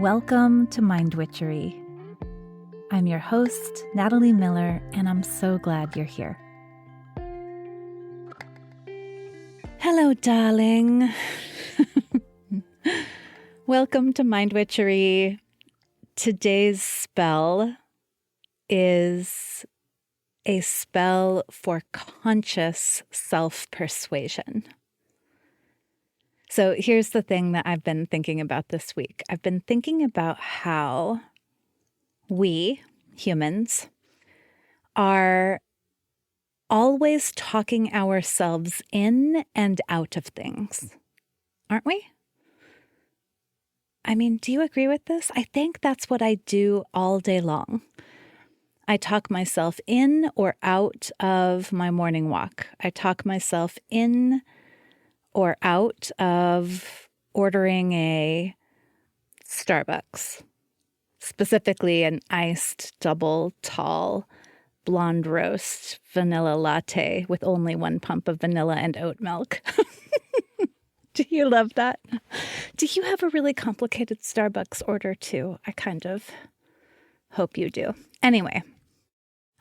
Welcome to Mind Witchery. I'm your host, Natalie Miller, and I'm so glad you're here. Hello, darling. Welcome to Mind Witchery. Today's spell is a spell for conscious self-persuasion. So here's the thing that I've been thinking about this week. I've been thinking about how we, humans, are always talking ourselves in and out of things, aren't we? I mean, do you agree with this? I think that's what I do all day long. I talk myself in or out of my morning walk. I talk myself in or out of ordering a Starbucks, specifically an iced double tall blonde roast vanilla latte with only one pump of vanilla and oat milk. Do you love that? Do you have a really complicated Starbucks order too? I kind of hope you do. Anyway,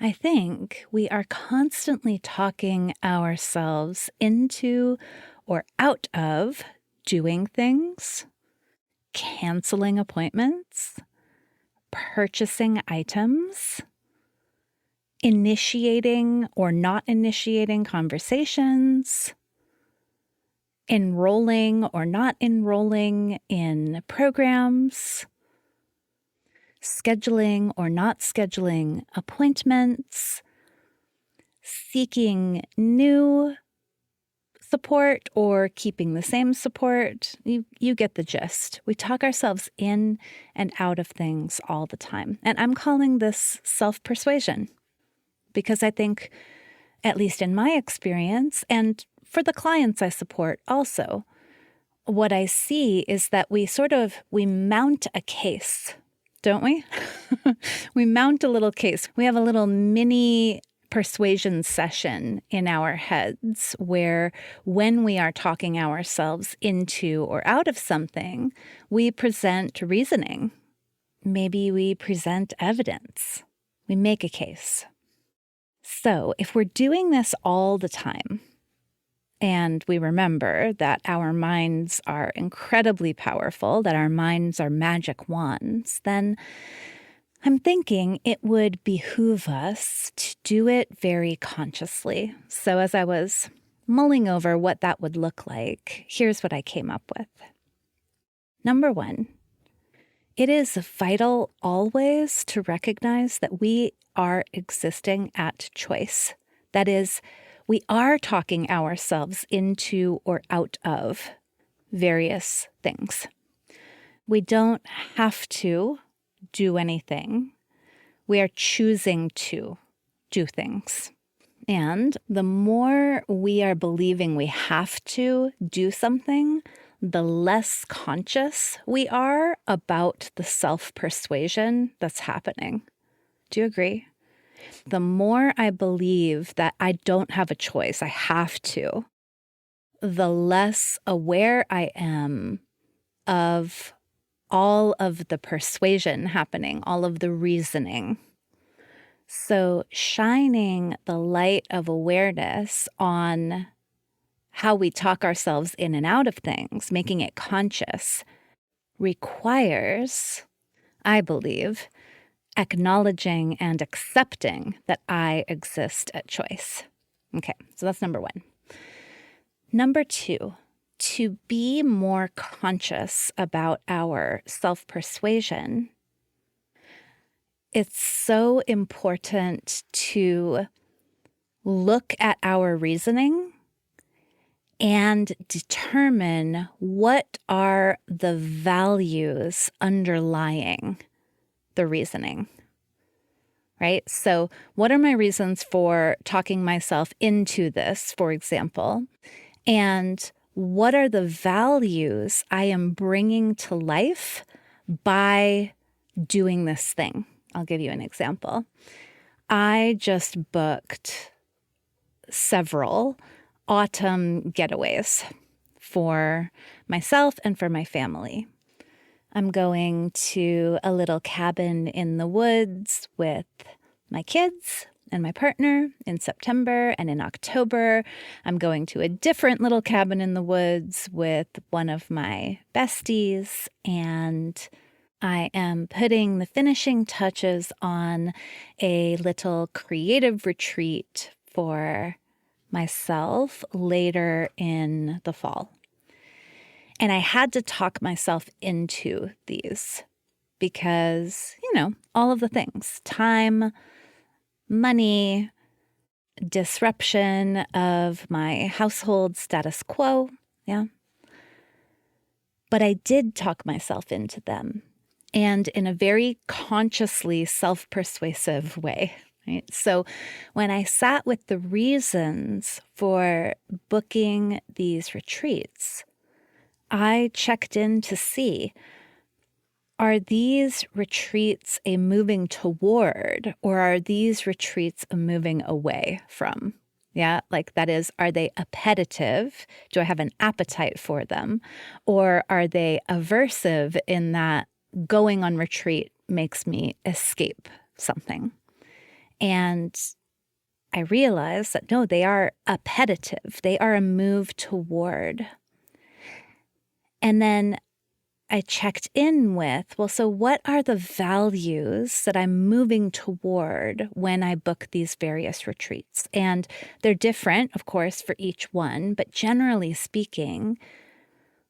I think we are constantly talking ourselves into or out of doing things, canceling appointments, purchasing items, initiating or not initiating conversations, enrolling or not enrolling in programs, scheduling or not scheduling appointments, seeking new support or keeping the same support. You get the gist. We talk ourselves in and out of things all the time. And I'm calling this self-persuasion because I think, at least in my experience, and for the clients I support also, what I see is that we mount a case, don't we? We mount a little case. We have a little mini persuasion session in our heads where when we are talking ourselves into or out of something, we present reasoning. Maybe we present evidence. We make a case. So if we're doing this all the time, and we remember that our minds are incredibly powerful, that our minds are magic wands, then I'm thinking it would behoove us to do it very consciously. So as I was mulling over what that would look like, here's what I came up with. Number one, it is vital always to recognize that we are existing at choice. That is, we are talking ourselves into or out of various things. We don't have to do anything. We are choosing to do things. And the more we are believing we have to do something, the less conscious we are about the self-persuasion that's happening. Do you agree? The more I believe that I don't have a choice, I have to, the less aware I am of all of the persuasion happening, all of the reasoning. So shining the light of awareness on how we talk ourselves in and out of things, making it conscious, requires, I believe, acknowledging and accepting that I exist at choice. Okay, so that's number one. Number two, to be more conscious about our self-persuasion, it's so important to look at our reasoning and determine what are the values underlying the reasoning, right? So what are my reasons for talking myself into this, for example? And what are the values I am bringing to life by doing this thing? I'll give you an example. I just booked several autumn getaways for myself and for my family. I'm going to a little cabin in the woods with my kids and my partner in September, and in October, I'm going to a different little cabin in the woods with one of my besties, and I am putting the finishing touches on a little creative retreat for myself later in the fall. And I had to talk myself into these because, all of the things, time, money, disruption of my household status quo. Yeah. But I did talk myself into them, and in a very consciously self-persuasive way. Right? So when I sat with the reasons for booking these retreats, I checked in to see, are these retreats a moving toward, or are these retreats a moving away from? Yeah, like that is, are they appetitive? Do I have an appetite for them? Or are they aversive in that going on retreat makes me escape something? And I realized that no, they are appetitive. They are a move toward. And then I checked in with, well, so what are the values that I'm moving toward when I book these various retreats? And they're different, of course, for each one, but generally speaking,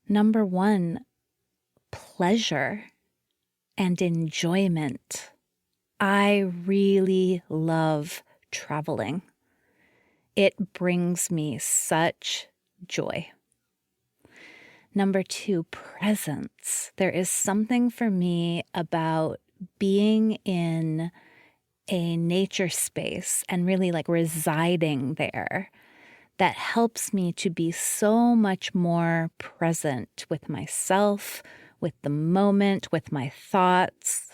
number one, pleasure and enjoyment. I really love traveling. It brings me such joy. Number two, presence. There is something for me about being in a nature space and really like residing there that helps me to be so much more present with myself, with the moment, with my thoughts,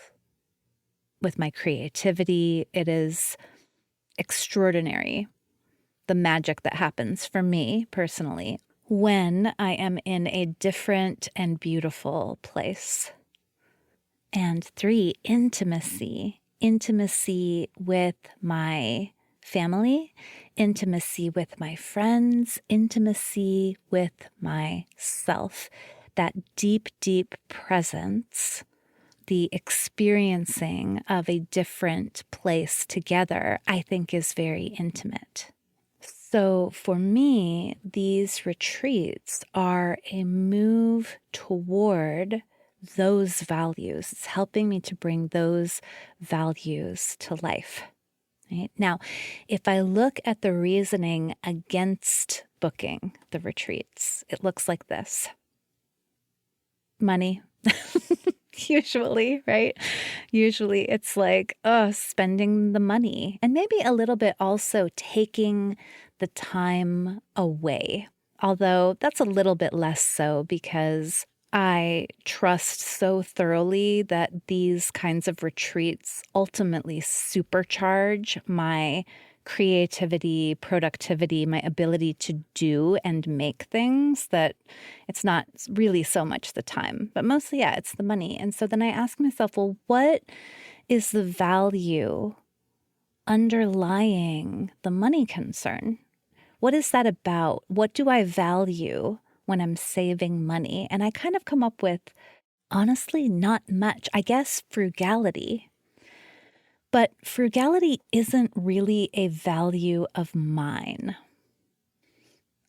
with my creativity. It is extraordinary, the magic that happens for me personally when I am in a different and beautiful place. And three, intimacy. Intimacy with my family, intimacy with my friends, intimacy with myself. That deep, deep presence, the experiencing of a different place together, I think is very intimate. So for me, these retreats are a move toward those values. It's helping me to bring those values to life. Right? Now, if I look at the reasoning against booking the retreats, it looks like this. Money. Usually, right? Usually it's like, spending the money, and maybe a little bit also taking the time away. Although that's a little bit less so because I trust so thoroughly that these kinds of retreats ultimately supercharge my creativity, productivity, my ability to do and make things, that it's not really so much the time, but mostly, yeah, it's the money. And so then I ask myself, well, what is the value underlying the money concern? What is that about? What do I value when I'm saving money? And I kind of come up with, honestly, not much. I guess frugality. But frugality isn't really a value of mine.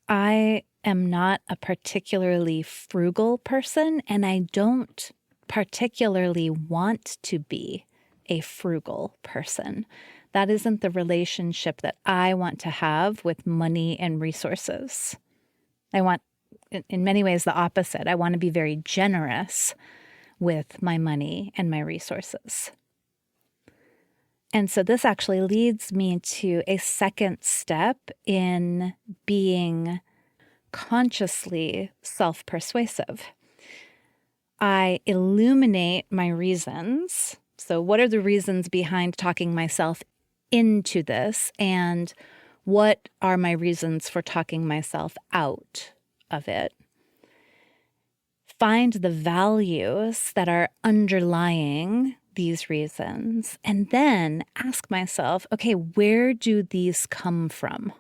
I am not a particularly frugal person, and I don't particularly want to be a frugal person. That isn't the relationship that I want to have with money and resources. I want, in many ways, the opposite. I want to be very generous with my money and my resources. And so this actually leads me to a second step in being consciously self-persuasive. I illuminate my reasons. So what are the reasons behind talking myself into this? And what are my reasons for talking myself out of it? find the values that are underlying these reasons, and then ask myself, okay, where do these come from?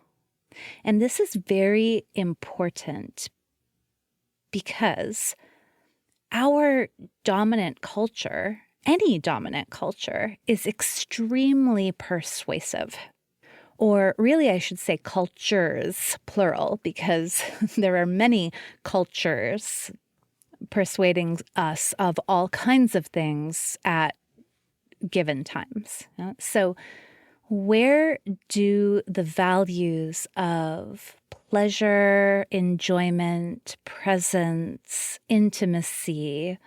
And this is very important because our dominant culture, any dominant culture, is extremely persuasive. Or really, I should say cultures, plural, because there are many cultures persuading us of all kinds of things at given times. So where do the values of pleasure, enjoyment, presence, intimacy,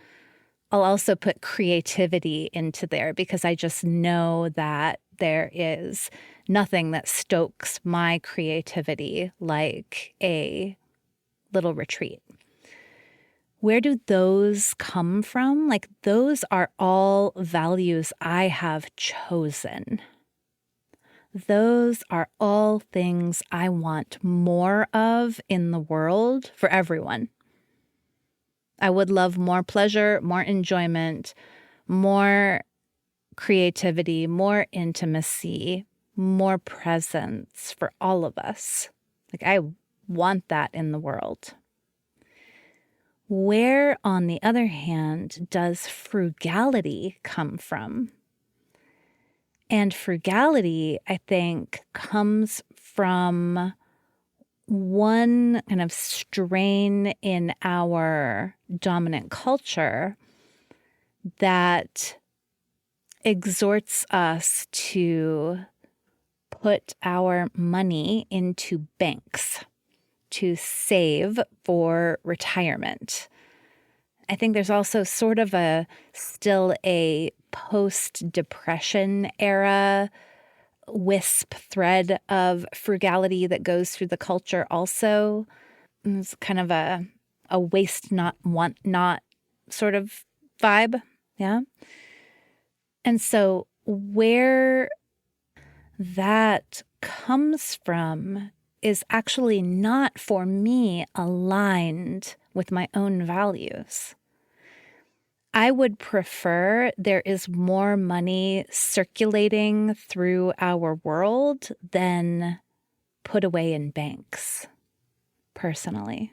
I'll also put creativity into there because I just know that there is nothing that stokes my creativity like a little retreat. Where do those come from? Like, those are all values I have chosen. Those are all things I want more of in the world for everyone. I would love more pleasure, more enjoyment, more creativity, more intimacy, more presence for all of us. Like, I want that in the world. Where, on the other hand, does frugality come from? And frugality, I think, comes from one kind of strain in our dominant culture that exhorts us to put our money into banks to save for retirement. I think there's also sort of still a post-depression era wisp thread of frugality that goes through the culture also. It's kind of a waste not, want not sort of vibe. Yeah. And so where that comes from is actually not, for me, aligned with my own values. I would prefer there is more money circulating through our world than put away in banks, personally.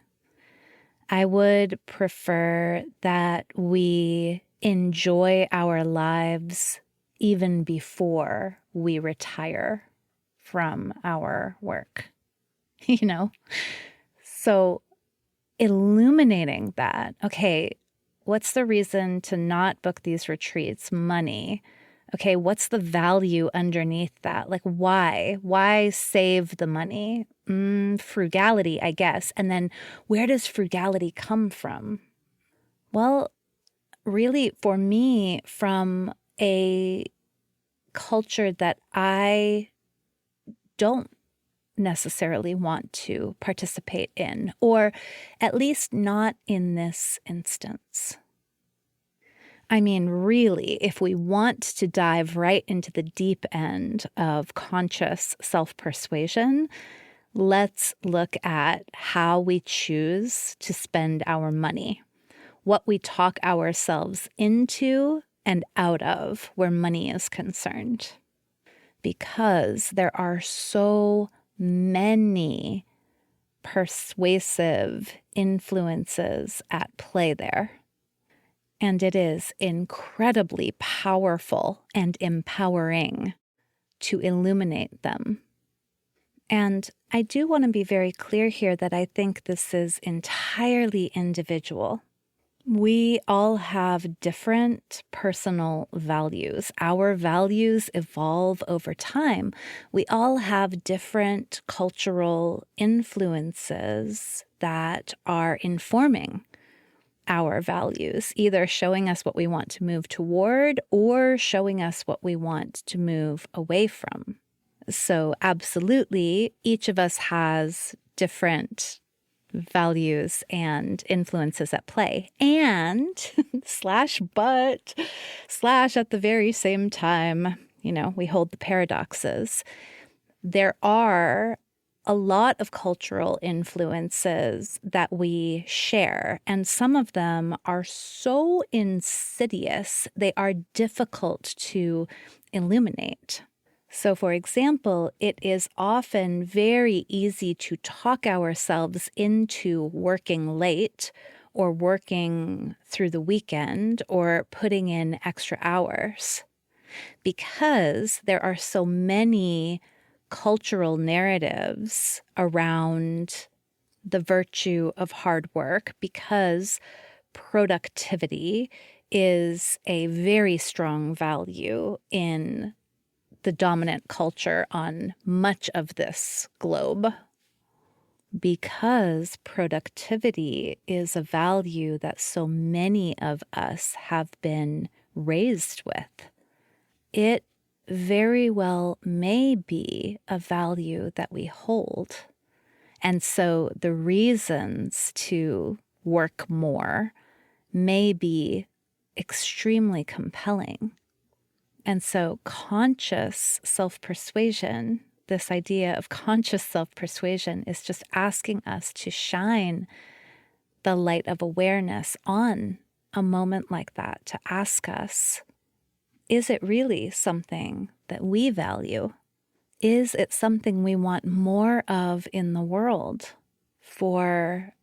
I would prefer that we enjoy our lives even before we retire from our work. So illuminating that, okay, what's the reason to not book these retreats? Money. Okay, what's the value underneath that? Like, why? Why save the money? Frugality, I guess. And then where does frugality come from? Well, really, for me, from a culture that I don't necessarily want to participate in, or at least not in this instance. I mean, really, if we want to dive right into the deep end of conscious self-persuasion, let's look at how we choose to spend our money, what we talk ourselves into and out of where money is concerned. Because there are so many persuasive influences at play there. And it is incredibly powerful and empowering to illuminate them. And I do want to be very clear here that I think this is entirely individual. We all have different personal values. Our values evolve over time. We all have different cultural influences that are informing our values, either showing us what we want to move toward or showing us what we want to move away from. So absolutely, each of us has different values and influences at play. And /but/ at the very same time, we hold the paradoxes. There are a lot of cultural influences that we share, and some of them are so insidious, they are difficult to illuminate. So, for example, it is often very easy to talk ourselves into working late or working through the weekend or putting in extra hours because there are so many cultural narratives around the virtue of hard work, because productivity is a very strong value in the dominant culture on much of this globe. Because productivity is a value that so many of us have been raised with, it very well may be a value that we hold. And so the reasons to work more may be extremely compelling. And so conscious self-persuasion, this idea of conscious self-persuasion, is just asking us to shine the light of awareness on a moment like that, to ask us, is it really something that we value? Is it something we want more of in the world for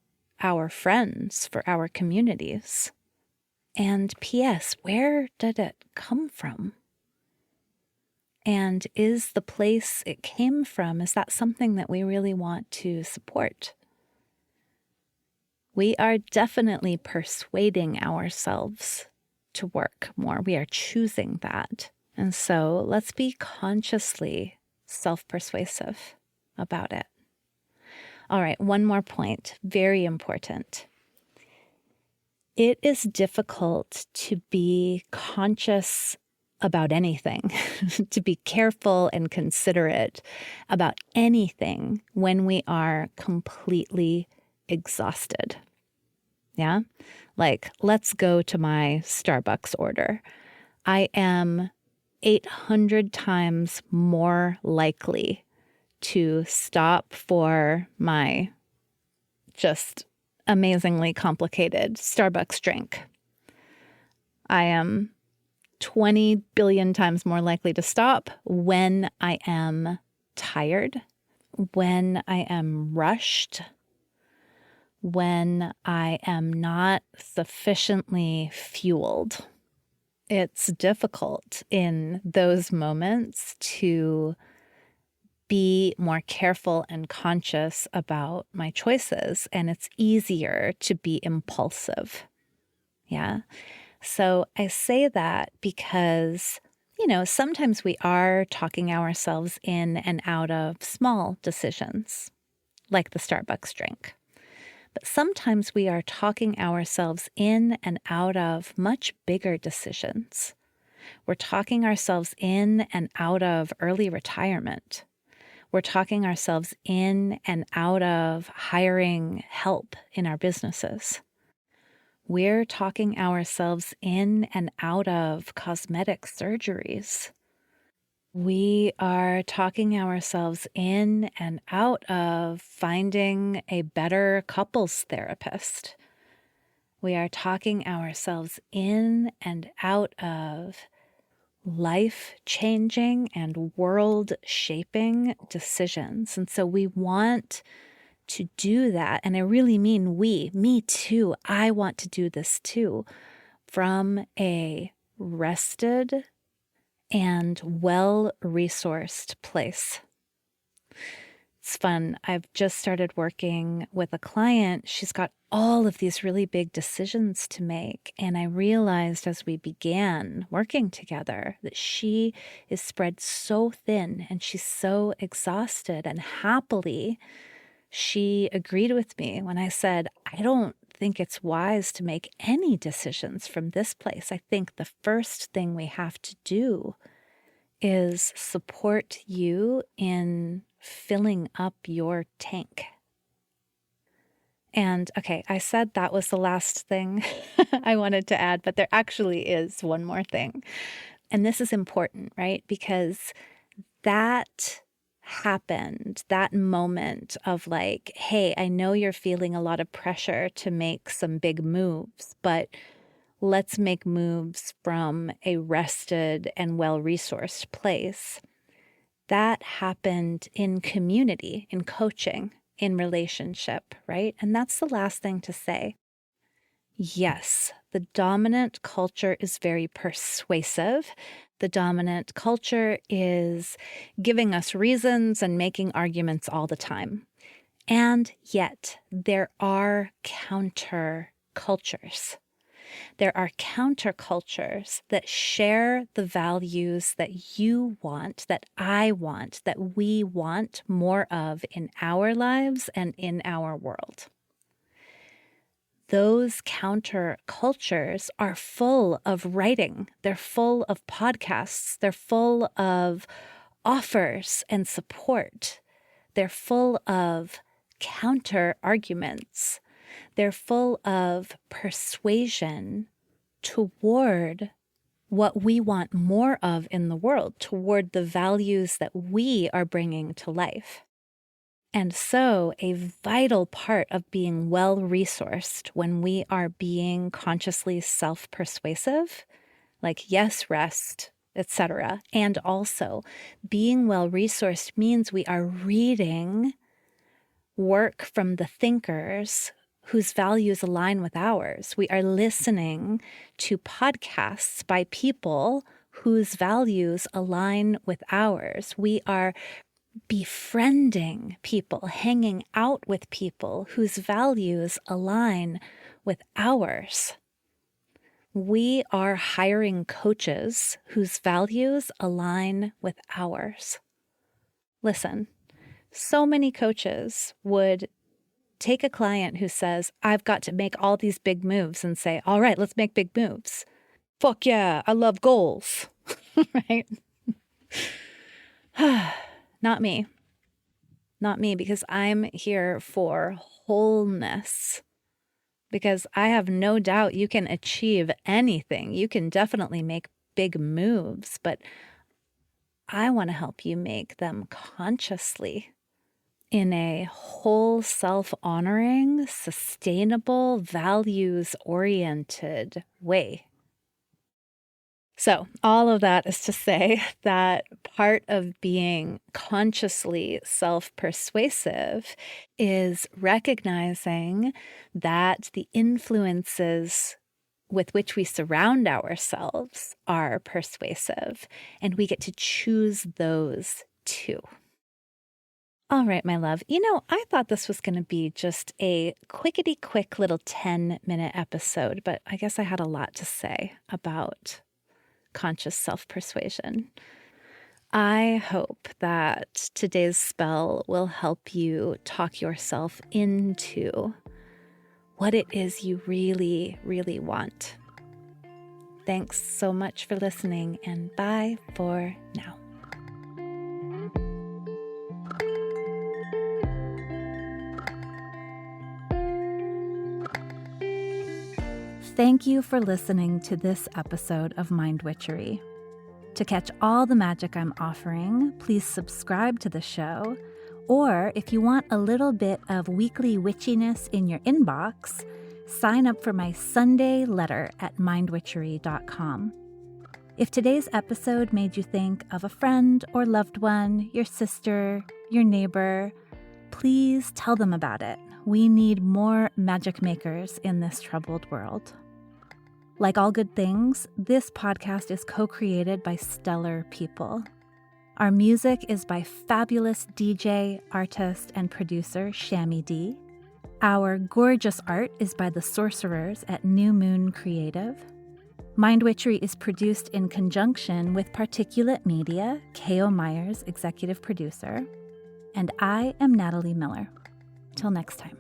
our friends, for our communities? And P.S., where did it come from? And is the place it came from, is that something that we really want to support? We are definitely persuading ourselves to work more. We are choosing that. And so let's be consciously self-persuasive about it. All right, one more point, very important. It is difficult to be conscious about anything, to be careful and considerate about anything when we are completely exhausted. Yeah? Like, let's go to my Starbucks order. I am 800 times more likely to stop for my just amazingly complicated Starbucks drink. I am 20 billion times more likely to stop when I am tired, when I am rushed, when I am not sufficiently fueled. It's difficult in those moments to be more careful and conscious about my choices, and it's easier to be impulsive. Yeah. So I say that because, sometimes we are talking ourselves in and out of small decisions, like the Starbucks drink. But sometimes we are talking ourselves in and out of much bigger decisions. We're talking ourselves in and out of early retirement. We're talking ourselves in and out of hiring help in our businesses. We're talking ourselves in and out of cosmetic surgeries. We are talking ourselves in and out of finding a better couples therapist. We are talking ourselves in and out of life-changing and world-shaping decisions. And so we want to do that. And I really mean we, me too. I want to do this too, from a rested and well-resourced place. It's fun. I've just started working with a client. She's got all of these really big decisions to make. And I realized as we began working together that she is spread so thin and she's so exhausted. And happily, she agreed with me when I said, I don't think it's wise to make any decisions from this place. I think the first thing we have to do is support you in filling up your tank. And okay, I said that was the last thing I wanted to add, but there actually is one more thing. And this is important, right? Because that happened, that moment of like, hey, I know you're feeling a lot of pressure to make some big moves, but let's make moves from a rested and well-resourced place. That happened in community, in coaching, in relationship, right? And that's the last thing to say. Yes, the dominant culture is very persuasive. The dominant culture is giving us reasons and making arguments all the time. And yet, there are counter cultures. There are countercultures that share the values that you want, that I want, that we want more of in our lives and in our world. Those countercultures are full of writing. They're full of podcasts. They're full of offers and support. They're full of counter arguments. They're full of persuasion toward what we want more of in the world, toward the values that we are bringing to life. And so a vital part of being well-resourced when we are being consciously self-persuasive, like yes, rest, etc., and also being well-resourced means we are reading work from the thinkers whose values align with ours. We are listening to podcasts by people whose values align with ours. We are befriending people, hanging out with people whose values align with ours. We are hiring coaches whose values align with ours. Listen, so many coaches would take a client who says, I've got to make all these big moves and say, all right, let's make big moves. Fuck yeah, I love goals, right? Not me. Not me, because I'm here for wholeness. Because I have no doubt you can achieve anything. You can definitely make big moves, but I want to help you make them consciously in a whole, self-honoring, sustainable, values-oriented way. So all of that is to say that part of being consciously self-persuasive is recognizing that the influences with which we surround ourselves are persuasive, and we get to choose those too. All right, my love. I thought this was going to be just a quickety-quick little 10-minute episode, but I guess I had a lot to say about conscious self-persuasion. I hope that today's spell will help you talk yourself into what it is you really, really want. Thanks so much for listening, and bye for now. Thank you for listening to this episode of Mind Witchery. To catch all the magic I'm offering, please subscribe to the show. Or if you want a little bit of weekly witchiness in your inbox, sign up for my Sunday letter at mindwitchery.com. If today's episode made you think of a friend or loved one, your sister, your neighbor, please tell them about it. We need more magic makers in this troubled world. Like all good things, this podcast is co-created by stellar people. Our music is by fabulous DJ, artist, and producer Shammy D. Our gorgeous art is by the sorcerers at New Moon Creative. Mind Witchery is produced in conjunction with Particulate Media, K.O. Myers, executive producer. And I am Natalie Miller. Till next time.